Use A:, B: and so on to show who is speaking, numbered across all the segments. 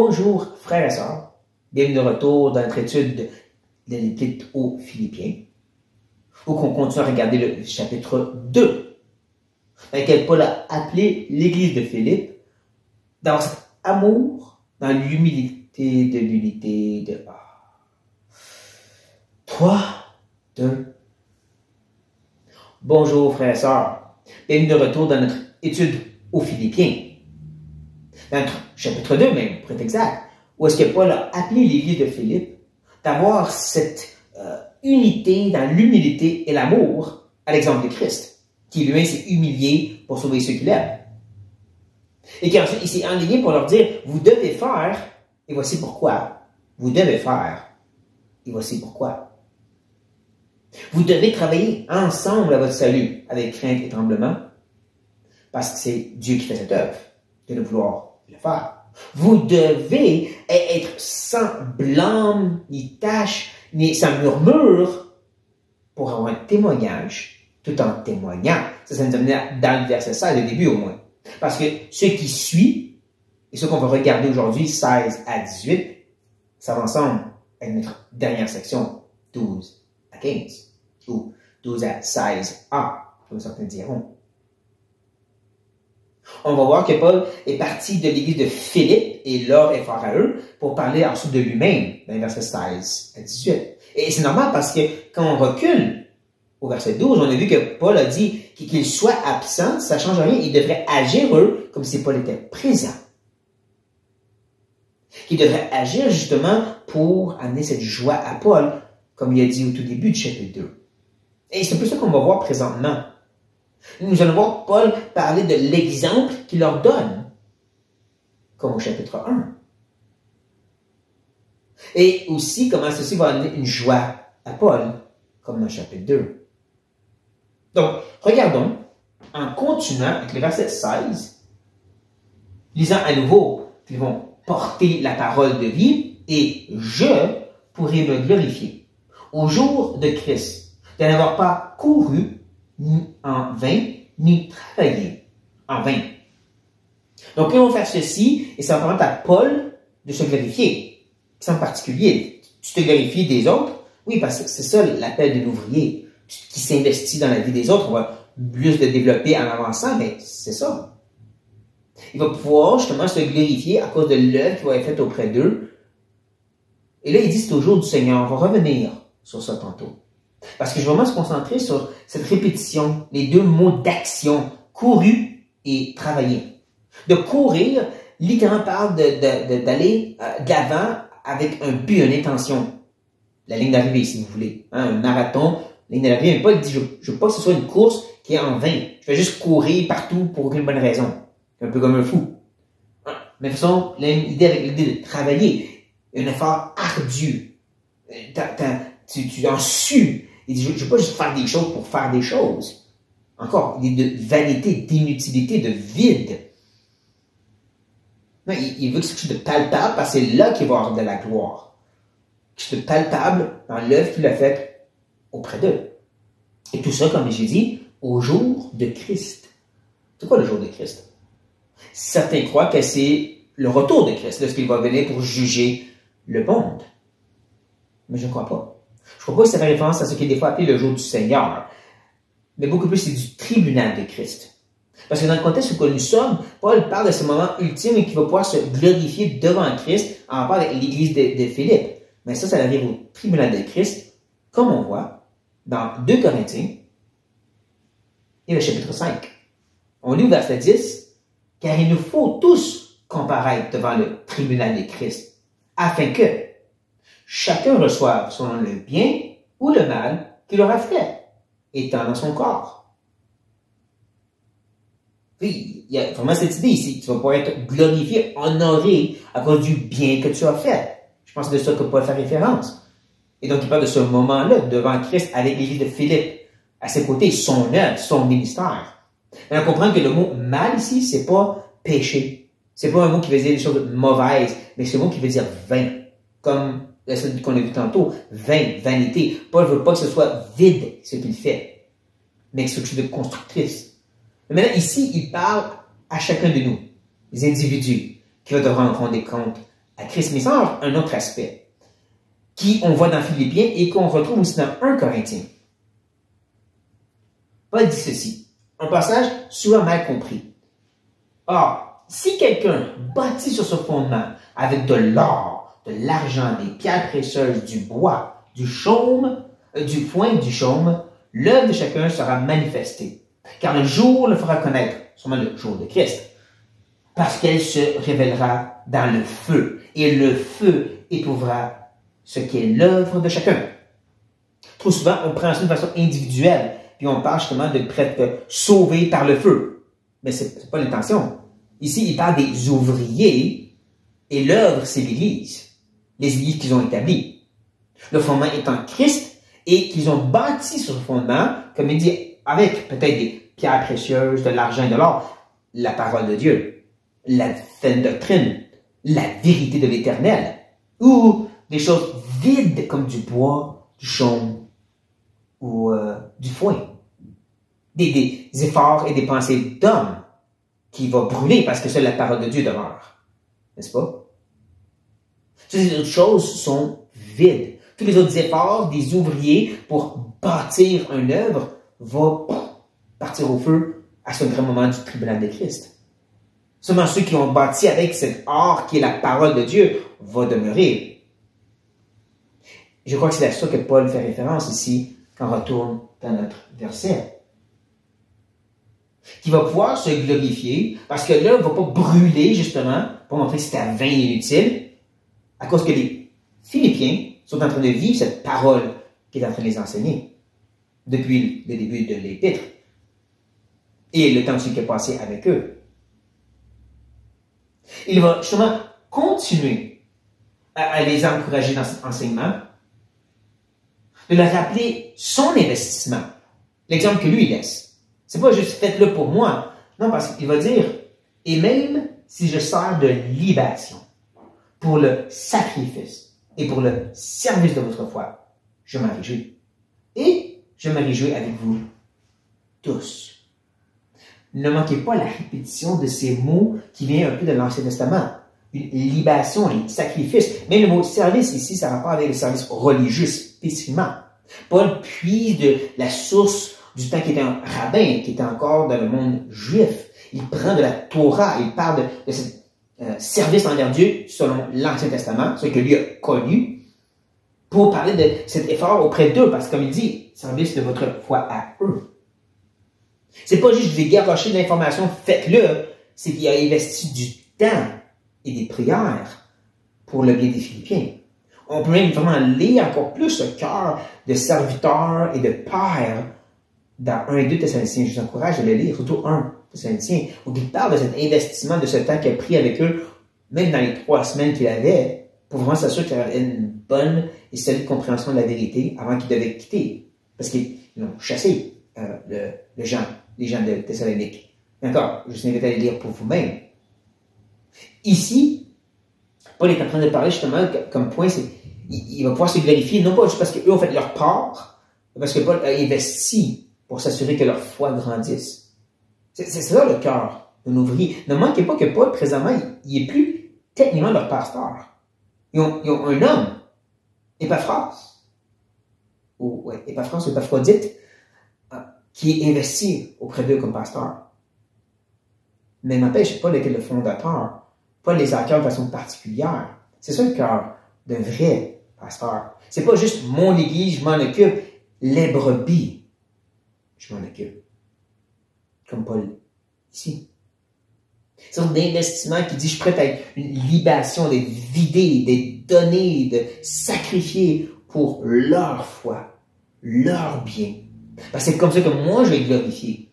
A: Bonjour frères et sœurs, bienvenue de retour dans notre étude de l'Épître aux Philippiens, où on continue à regarder le chapitre 2, dans lequel Paul a appelé l'Église de Philippe dans cet amour, dans l'humilité de l'unité de 3, 2. Bonjour frères et sœurs, bienvenue de retour dans notre étude aux Philippiens. Dans notre chapitre 2 même, pour être exact, où est-ce que Paul a appelé l'Église de Philippe d'avoir cette unité dans l'humilité et l'amour à l'exemple de Christ, qui lui-même s'est humilié pour sauver ceux qu'il aime. Et qu'ensuite, il s'est enligné pour leur dire, vous devez faire, et voici pourquoi. Vous devez faire, et voici pourquoi. Vous devez travailler ensemble à votre salut, avec crainte et tremblement, parce que c'est Dieu qui fait cette œuvre, de le vouloir le faire. Vous devez être sans blâme, ni tâche, ni sans murmure, pour avoir un témoignage, tout en témoignant. Ça nous amène dans le verset 16, le début au moins. Parce que ce qui suit, et ce qu'on va regarder aujourd'hui, 16 à 18, ça va ensemble avec notre dernière section, 12 à 15, ou 12 à 16a, comme certains diront. On va voir que Paul est parti de l'église de Philippe, et l'or est fort à eux, pour parler ensuite de lui-même, dans les versets 16 à 18. Et c'est normal parce que quand on recule au verset 12, on a vu que Paul a dit qu'il soit absent, ça ne change rien, il devrait agir eux comme si Paul était présent. Qu'il devrait agir justement pour amener cette joie à Paul, comme il a dit au tout début du chapitre 2. Et c'est un peu ça qu'on va voir présentement. Nous allons voir Paul parler de l'exemple qu'il leur donne, comme au chapitre 1. Et aussi comment ceci va amener une joie à Paul, comme dans le chapitre 2. Donc, regardons, en continuant avec le verset 16, lisant à nouveau qu'ils vont porter la parole de vie, et je pourrai me glorifier au jour de Christ, de n'avoir pas couru ni en vain, ni travaillé en vain. Donc, ils vont faire ceci, et ça va permettre à Paul de se glorifier. C'est en particulier, tu te glorifies des autres, oui, parce que c'est ça l'appel de l'ouvrier, qui s'investit dans la vie des autres. On va plus le développer en avançant, mais c'est ça. Il va pouvoir justement se glorifier à cause de l'œuvre qui va être faite auprès d'eux. Et là, il dit c'est au jour du Seigneur. On va revenir sur ça tantôt. Parce que je vais vraiment se concentrer sur cette répétition, les deux mots d'action, couru et travailler. De courir, littéralement parle d'aller de l'avant avec un but, une intention. La ligne d'arrivée, si vous voulez. Un marathon, la ligne d'arrivée, mais Paul dit, je ne veux pas que ce soit une course qui est en vain. Je vais juste courir partout pour aucune bonne raison. Un peu comme un fou. Mais de toute façon, l'idée avec l'idée de travailler, un effort ardu. Tu en sues. Il dit, je ne veux pas juste faire des choses pour faire des choses. Encore, l'idée de vanité, d'inutilité, de vide. Non, il veut que c'est quelque chose de palpable, parce que c'est là qu'il va avoir de la gloire. Quelque chose de palpable dans l'œuvre qu'il a faite auprès d'eux. Et tout ça, comme j'ai dit, au jour de Christ. C'est quoi le jour de Christ? Certains croient que c'est le retour de Christ, lorsqu'il va venir pour juger le monde. Mais je ne crois pas. Je ne crois pas que ça fait référence à ce qui est des fois appelé le jour du Seigneur. Mais beaucoup plus, c'est du tribunal de Christ. Parce que dans le contexte où nous sommes, Paul parle de ce moment ultime et qu'il va pouvoir se glorifier devant Christ en rapport avec l'église de Philippe. Mais ça arrive au tribunal de Christ, comme on voit dans 2 Corinthiens et le chapitre 5. On lit au verset 10, « Car il nous faut tous comparaître devant le tribunal de Christ, afin que chacun reçoive selon le bien ou le mal qu'il aura fait, étant dans son corps. » Il y a vraiment cette idée ici. Tu vas pouvoir être glorifié, honoré à cause du bien que tu as fait. Je pense que c'est de ça que Paul fait référence. Et donc, il parle de ce moment-là devant Christ avec l'église de Philippe. À ses côtés, son œuvre, son ministère. Mais on comprend que le mot mal ici, c'est pas péché. C'est pas un mot qui veut dire des choses mauvaises, mais c'est un mot qui veut dire vain. Comme celui qu'on a vu tantôt, vain, vanité. Paul veut pas que ce soit vide, ce qu'il fait, mais que ce soit quelque chose de constructrice. Mais maintenant, ici, il parle à chacun de nous, les individus, qui va devoir rendre compte à Christ. Mais ça a un autre aspect, qui on voit dans Philippiens et qu'on retrouve aussi dans 1 Corinthiens. Paul dit ceci, un passage souvent mal compris. Or, si quelqu'un bâtit sur ce fondement avec de l'or, de l'argent, des pierres précieuses, du bois, du chaume, du foin et du chaume, l'œuvre de chacun sera manifestée. Car le jour le fera connaître, sûrement le jour de Christ, parce qu'elle se révélera dans le feu, et le feu éprouvera ce qu'est l'œuvre de chacun. Trop souvent, on prend ça de façon individuelle, puis on parle justement de prêtre sauvé par le feu. Mais c'est pas l'intention. Ici, il parle des ouvriers, et l'œuvre, c'est l'Église. Les églises qu'ils ont établies. Le fondement étant Christ, et qu'ils ont bâti sur le fondement, comme il dit, avec peut-être des pierres précieuses, de l'argent et de l'or, la parole de Dieu, la saine doctrine, la vérité de l'Éternel, ou des choses vides comme du bois, du chaume ou du foin. Des efforts et des pensées d'hommes qui vont brûler parce que seule la parole de Dieu demeure. N'est-ce pas? Toutes les autres choses sont vides. Tous les autres efforts des ouvriers pour bâtir une œuvre vont partir au feu à ce grand moment du tribunal de Christ. Seulement ceux qui ont bâti avec cet or qui est la parole de Dieu vont demeurer. Je crois que c'est à ça que Paul fait référence ici quand on retourne dans notre verset. Qui va pouvoir se glorifier parce que là, il ne va pas brûler justement pour montrer que c'était vain et inutile à cause que les Philippiens sont en train de vivre cette parole qui est en train de les enseigner depuis le début de l'Épître et le temps aussi qui est passé avec eux. Il va justement continuer à les encourager dans cet enseignement, de leur rappeler son investissement, l'exemple que lui il laisse. C'est pas juste faites-le pour moi, non, parce qu'il va dire, et même si je sers de libation pour le sacrifice et pour le service de votre foi, je m'en réjouis. Et je me réjouis avec vous tous. Ne manquez pas la répétition de ces mots qui viennent un peu de l'Ancien Testament. Une libation, un sacrifice. Mais le mot service ici, ça a rapport avec le service religieux spécifiquement. Paul puise de la source du temps qui était un rabbin, qui était encore dans le monde juif. Il prend de la Torah, il parle de ce service envers Dieu selon l'Ancien Testament, ce que lui a connu, pour parler de cet effort auprès d'eux, parce que comme il dit, service de votre foi à eux. C'est pas juste je vais garocher de l'information, faites-le, c'est qu'il a investi du temps et des prières pour le bien des Philippiens. On peut même vraiment lire encore plus ce cœur de serviteur et de père dans 1 et 2 Thessaloniciens. Je vous encourage à le lire, surtout 1 Thessaloniciens, où il parle de cet investissement, de ce temps qu'il a pris avec eux, même dans les 3 semaines qu'il avait, pour vraiment s'assurer qu'il avait une bonne et solide compréhension de la vérité avant qu'il devait quitter. Parce qu'ils ont chassé les gens de Thessalonique. D'accord? Je vous invite à les lire pour vous-même. Ici, Paul est en train de parler justement comme point, c'est il va pouvoir se glorifier, non pas juste parce qu'eux ont fait leur part, mais parce que Paul a investi pour s'assurer que leur foi grandisse. C'est ça le cœur d'un ouvrier. Ne manquez pas que Paul, présentement, il n'est plus techniquement leur pasteur. Ils ont un homme, Épaphras, ou Épaphrodite, qui est investi auprès d'eux comme pasteur. Mais n'empêche, Paul était le fondateur. Paul les accueille de façon particulière. C'est ça le cœur d'un vrai pasteur. C'est pas juste mon église, je m'en occupe. Les brebis, je m'en occupe. Comme Paul ici. C'est un investissement qui dit je suis prêt à une libation, d'être vidé, d'être donné, de sacrifier pour leur foi, leur bien. Parce que c'est comme ça que moi je vais glorifier.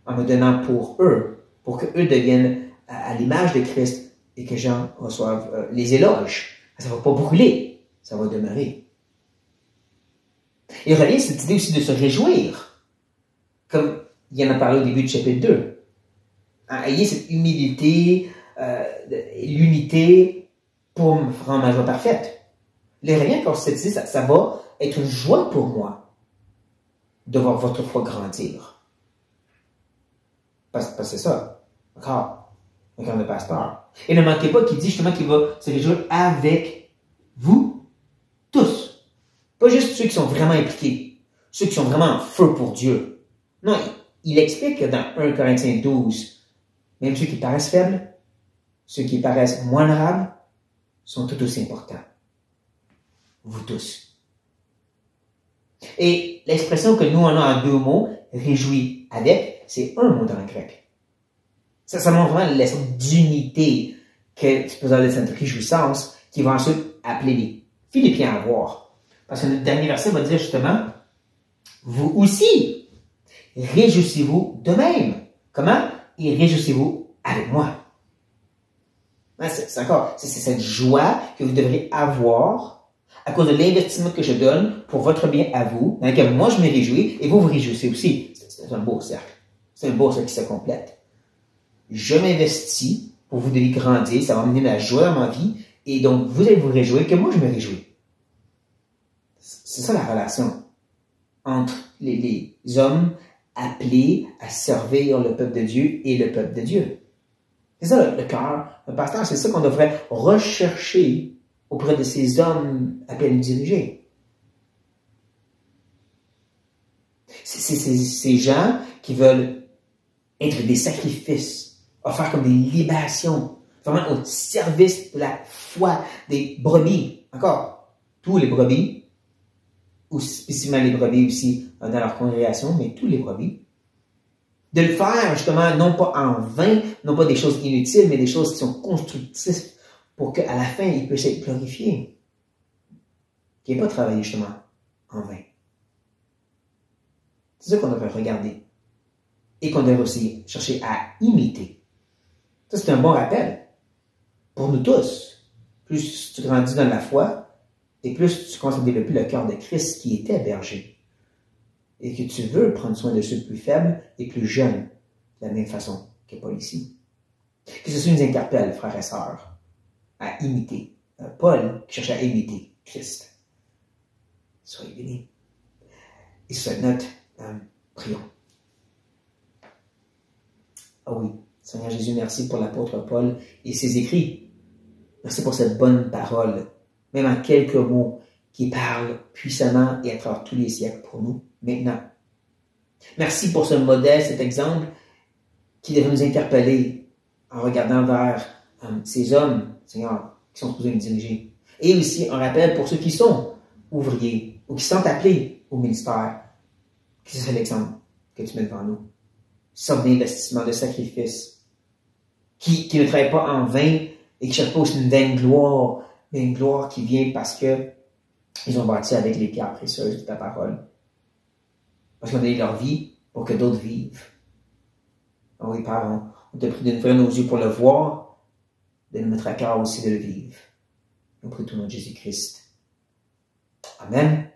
A: En me donnant pour eux, pour qu'eux deviennent à l'image de Christ et que gens reçoivent les éloges. Ça ne va pas brûler, ça va demeurer. Il revient cette idée aussi de se réjouir, comme il en a parlé au début du chapitre 2. Ayez cette humilité, l'unité pour me rendre ma joie parfaite. Il revient quand cette idée, ça va être une joie pour moi de voir votre foi grandir. Parce que c'est ça. Encore. un cœur de pasteur. Et ne manquez pas qu'il dit justement qu'il va se réjouir avec vous tous. Pas juste ceux qui sont vraiment impliqués, ceux qui sont vraiment en feu pour Dieu. Non, il explique que dans 1 Corinthiens 12, même ceux qui paraissent faibles, ceux qui paraissent moins honorables, sont tout aussi importants. Vous tous. Et l'expression que nous on a en deux mots, réjouir avec, c'est un mot dans le grec. Ça montre vraiment l'essence d'unité que tu peux avoir de cette réjouissance qui va ensuite appeler les Philippiens à voir. Parce que notre dernier verset va dire justement, vous aussi, réjouissez-vous de même. Comment? Et réjouissez-vous avec moi. C'est cette joie que vous devrez avoir à cause de l'investissement que je donne pour votre bien à vous, dans lequel moi je me réjouis et vous vous réjouissez aussi. C'est un beau cercle. C'est un beau cercle qui se complète. Je m'investis pour vous devez grandir, ça va amener la joie dans ma vie et donc vous allez vous réjouir que moi je me réjouis. C'est ça la relation entre les hommes appelés à servir le peuple de Dieu et le peuple de Dieu. C'est ça le cœur. Le pasteur, c'est ça qu'on devrait rechercher auprès de ces hommes appelés à nous diriger. C'est ces gens qui veulent être des sacrifices, offerts comme des libations, vraiment au service de la foi des brebis. Encore, tous les brebis, ou spécifiquement les brebis aussi dans leur congrégation, mais tous les brebis, de le faire justement, non pas en vain, non pas des choses inutiles, mais des choses qui sont constructives pour qu'à la fin, il puisse être glorifié. Qui n'est pas travaillé justement en vain. C'est ça qu'on devrait regarder. Et qu'on devrait aussi chercher à imiter. Ça, c'est un bon rappel. Pour nous tous. Plus tu grandis dans la foi, et plus tu commences à développer le cœur de Christ qui était berger. Et que tu veux prendre soin de ceux plus faibles et plus jeunes, de la même façon que Paul ici. Que ceci nous interpelle, frères et sœurs, à imiter. Paul qui cherche à imiter Christ. Soyez bénis. Et sur cette note, prions. Ah oui, Seigneur Jésus, merci pour l'apôtre Paul et ses écrits. Merci pour cette bonne parole, même en quelques mots, qui parle puissamment et à travers tous les siècles pour nous, maintenant. Merci pour ce modèle, cet exemple, qui devrait nous interpeller en regardant vers ces hommes, Seigneur, qui sont supposés nous diriger. Et aussi un rappel pour ceux qui sont ouvriers ou qui sont appelés au ministère, que c'est l'exemple que tu mets devant nous. Une sorte d'investissement, de sacrifice, qui ne travaille pas en vain et qui ne cherche pas aussi une vaine gloire, mais une gloire qui vient parce que ils ont bâti avec les pierres précieuses de ta parole. Parce qu'ils ont donné leur vie pour que d'autres vivent. Oh oui, Père, on te prie de nous ouvrir nos yeux pour le voir, de nous mettre à cœur aussi de le vivre. Au nom de Jésus-Christ. Amen.